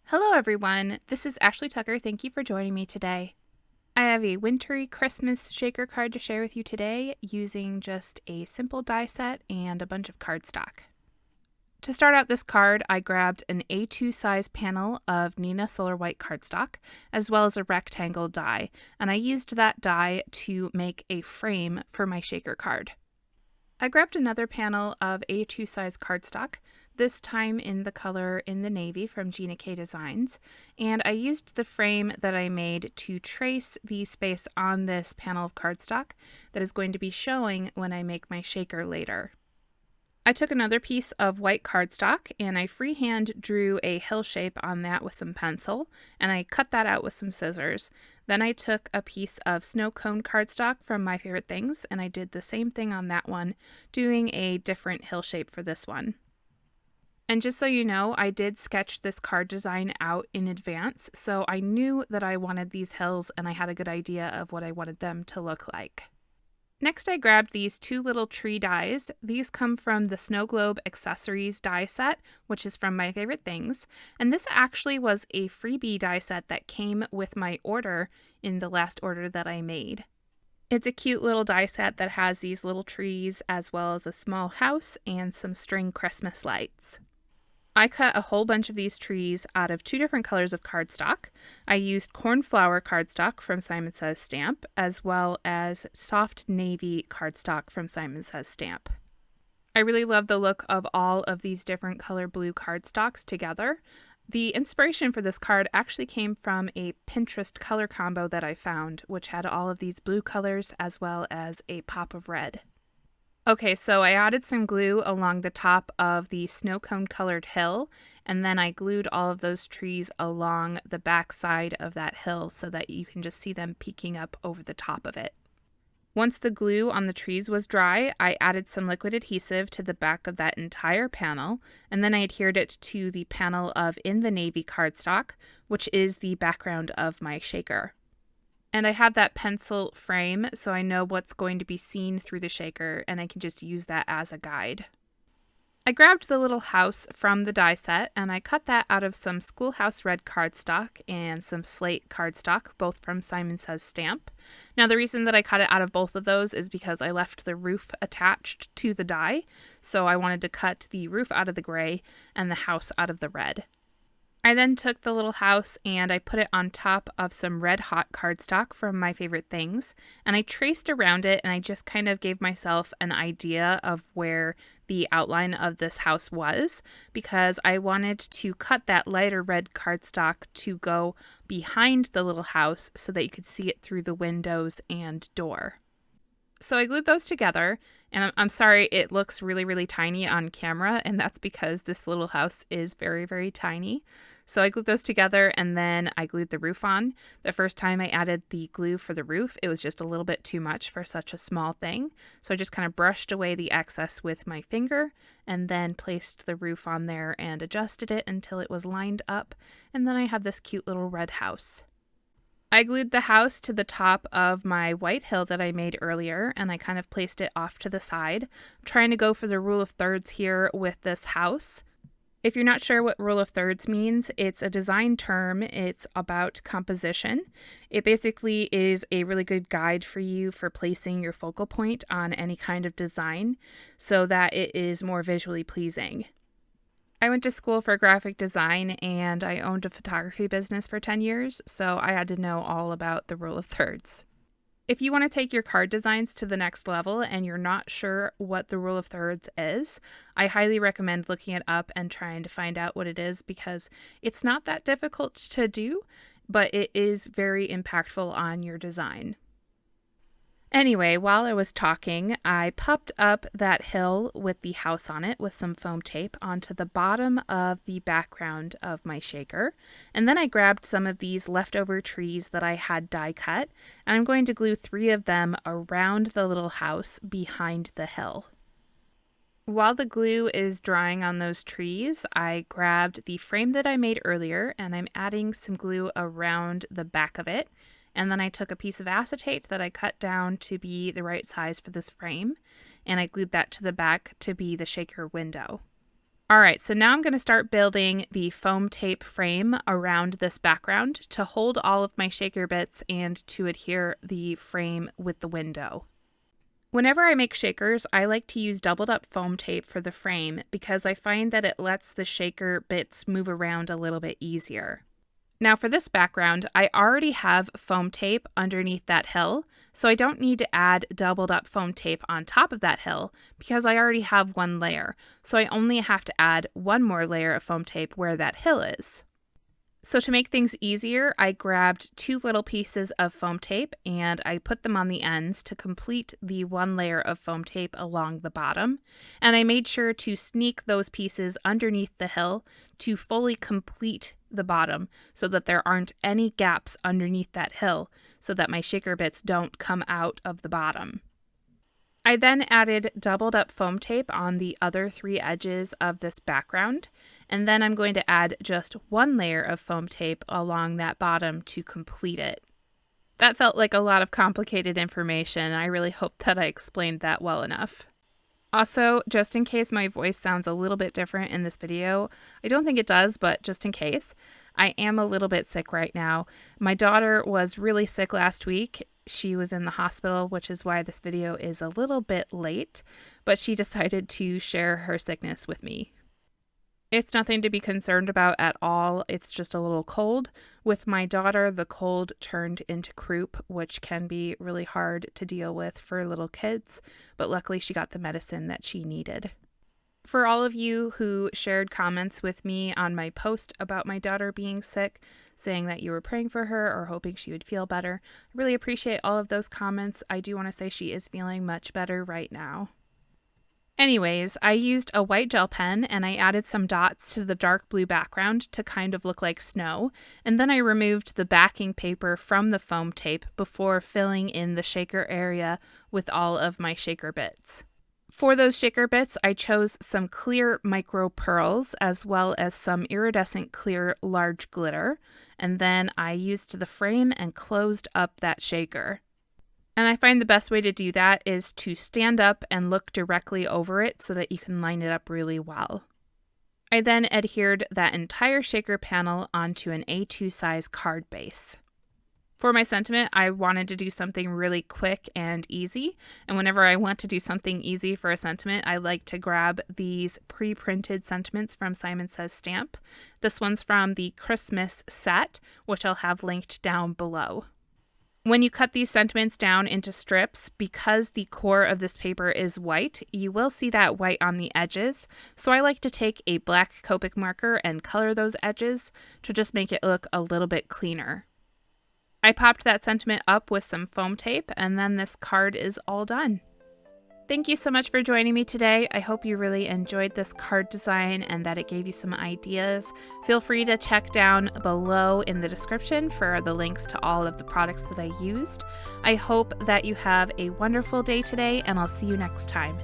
Hello everyone, this is Ashley Tucker. Thank you for joining me today. I have a wintry Christmas shaker card to share with you today using just a simple die set and a bunch of cardstock. To start out this card, I grabbed an A2 size panel of Neenah Solar White cardstock, as well as a rectangle die, and I used that die to make a frame for my shaker card. I grabbed another panel of A2 size cardstock, this time in the color in the navy from Gina Designs, and I used the frame that I made to trace the space on this panel of cardstock that is going to be showing when I make my shaker later. I took another piece of white cardstock and I freehand drew a hill shape on that with some pencil, and I cut that out with some scissors. Then I took a piece of snow cone cardstock from My Favorite Things and I did the same thing on that one, doing a different hill shape for this one. And just so you know, I did sketch this card design out in advance, so I knew that I wanted these hills and I had a good idea of what I wanted them to look like. Next, I grabbed these two little tree dies. These come from the Snow Globe Accessories die set, which is from My Favorite Things. And this actually was a freebie die set that came with my order in the last order that I made. It's a cute little die set that has these little trees as well as a small house and some string Christmas lights. I cut a whole bunch of these trees out of two different colors of cardstock. I used Cornflower cardstock from Simon Says Stamp, as well as soft navy cardstock from Simon Says Stamp. I really love the look of all of these different color blue cardstocks together. The inspiration for this card actually came from a Pinterest color combo that I found, which had all of these blue colors as well as a pop of red. Okay, so I added some glue along the top of the snow cone colored hill, and then I glued all of those trees along the back side of that hill so that you can just see them peeking up over the top of it. Once the glue on the trees was dry, I added some liquid adhesive to the back of that entire panel, and then I adhered it to the panel of In the Navy cardstock, which is the background of my shaker. And I have that pencil frame so I know what's going to be seen through the shaker, and I can just use that as a guide. I grabbed the little house from the die set and I cut that out of some Schoolhouse red cardstock and some SLATE cardstock, both from Simon Says Stamp. Now the reason that I cut it out of both of those is because I left the roof attached to the die, so I wanted to cut the roof out of the gray and the house out of the red. I then took the little house and I put it on top of some red hot cardstock from My Favorite Things, and I traced around it and I just kind of gave myself an idea of where the outline of this house was, because I wanted to cut that lighter red cardstock to go behind the little house so that you could see it through the windows and door. So I glued those together, and I'm sorry it looks really, really tiny on camera, and that's because this little house is very, very tiny. So I glued those together, and then I glued the roof on. The first time I added the glue for the roof, it was just a little bit too much for such a small thing. So I just kind of brushed away the excess with my finger, and then placed the roof on there and adjusted it until it was lined up, and then I have this cute little red house. I glued the house to the top of my white hill that I made earlier, and I kind of placed it off to the side. I'm trying to go for the rule of thirds here with this house. If you're not sure what rule of thirds means, it's a design term. It's about composition. It basically is a really good guide for you for placing your focal point on any kind of design so that it is more visually pleasing. I went to school for graphic design and I owned a photography business for 10 years, so I had to know all about the rule of thirds. If you want to take your card designs to the next level and you're not sure what the rule of thirds is, I highly recommend looking it up and trying to find out what it is, because it's not that difficult to do, but it is very impactful on your design. Anyway, while I was talking, I popped up that hill with the house on it with some foam tape onto the bottom of the background of my shaker. And then I grabbed some of these leftover trees that I had die cut, and I'm going to glue 3 of them around the little house behind the hill. While the glue is drying on those trees, I grabbed the frame that I made earlier and I'm adding some glue around the back of it. And then I took a piece of acetate that I cut down to be the right size for this frame, and I glued that to the back to be the shaker window. All right, so now I'm going to start building the foam tape frame around this background to hold all of my shaker bits and to adhere the frame with the window. Whenever I make shakers, I like to use doubled up foam tape for the frame because I find that it lets the shaker bits move around a little bit easier. Now for this background, I already have foam tape underneath that hill, so I don't need to add doubled up foam tape on top of that hill because I already have one layer, so I only have to add one more layer of foam tape where that hill is. So to make things easier, I grabbed 2 little pieces of foam tape and I put them on the ends to complete the one layer of foam tape along the bottom. And I made sure to sneak those pieces underneath the hill to fully complete the bottom so that there aren't any gaps underneath that hill so that my shaker bits don't come out of the bottom. I then added doubled up foam tape on the other 3 edges of this background, and then I'm going to add just 1 layer of foam tape along that bottom to complete it. That felt like a lot of complicated information. I really hope that I explained that well enough. Also, just in case my voice sounds a little bit different in this video, I don't think it does, but just in case, I am a little bit sick right now. My daughter was really sick last week. She was in the hospital, which is why this video is a little bit late, but she decided to share her sickness with me. It's nothing to be concerned about at all. It's just a little cold. With my daughter, the cold turned into croup, which can be really hard to deal with for little kids, but luckily she got the medicine that she needed. For all of you who shared comments with me on my post about my daughter being sick, saying that you were praying for her or hoping she would feel better, I really appreciate all of those comments. I do want to say she is feeling much better right now. Anyways, I used a white gel pen and I added some dots to the dark blue background to kind of look like snow, and then I removed the backing paper from the foam tape before filling in the shaker area with all of my shaker bits. For those shaker bits, I chose some clear micro pearls as well as some iridescent clear large glitter, and then I used the frame and closed up that shaker. And I find the best way to do that is to stand up and look directly over it so that you can line it up really well. I then adhered that entire shaker panel onto an A2 size card base. For my sentiment, I wanted to do something really quick and easy, and whenever I want to do something easy for a sentiment, I like to grab these pre-printed sentiments from Simon Says Stamp. This one's from the Christmas set, which I'll have linked down below. When you cut these sentiments down into strips, because the core of this paper is white, you will see that white on the edges, so I like to take a black Copic marker and color those edges to just make it look a little bit cleaner. I popped that sentiment up with some foam tape, and then this card is all done. Thank you so much for joining me today. I hope you really enjoyed this card design and that it gave you some ideas. Feel free to check down below in the description for the links to all of the products that I used. I hope that you have a wonderful day today, and I'll see you next time.